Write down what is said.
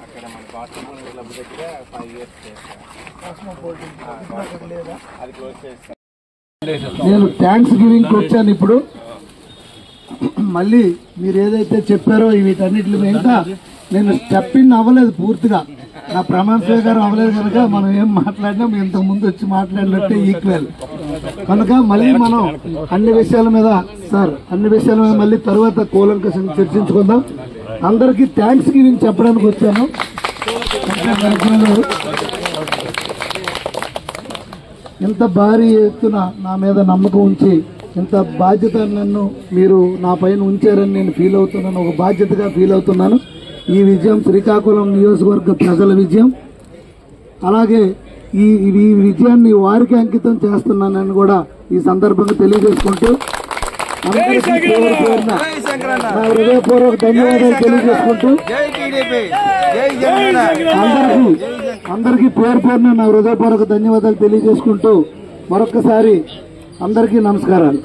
అక్కడ మన basketball club దగ్గర 5 years అది క్లోజ్ చేస్తాను. నేను థ్యాంక్స్ గివింగ్కి వచ్చాను. ఇప్పుడు మళ్ళీ మీరు ఏదైతే చెప్పారో వీటన్నిటి ఇంకా నేను స్టెప్పిన్ అవ్వలేదు పూర్తిగా, నా ప్రమాణ స్వీకారం అవ్వలేదు కనుక మనం ఏం మాట్లాడినా ఇంతకు ముందు వచ్చి మాట్లాడినట్టే ఈక్వల్ కనుక మళ్ళీ మనం అన్ని విషయాల మీద మళ్ళీ తర్వాత కూలంకషంగా చర్చించుకుందాం. అందరికీ థ్యాంక్స్ గివింగ్ చెప్పడానికి వచ్చాను. ఇంత భారీ ఎత్తున నా మీద నమ్మకం ఉంచి ఇంత బాధ్యత నన్ను మీరు నా పైన ఉంచారని నేను ఫీల్ అవుతున్నాను, ఒక బాధ్యతగా ఫీల్ అవుతున్నాను. ఈ విజయం శ్రీకాకుళం నియోజకవర్గ ప్రజల విజయం. అలాగే ఈ విజయాన్ని వారికి అంకితం చేస్తున్నానని కూడా ఈ సందర్భంగా తెలియజేసుకుంటూ నా హృదయపూర్వక ధన్యవాదాలు తెలియజేసుకుంటూ అందరికీ పేరు పేరున నా హృదయపూర్వక ధన్యవాదాలు తెలియజేసుకుంటూ మరొక్కసారి అందరికీ నమస్కారాలు.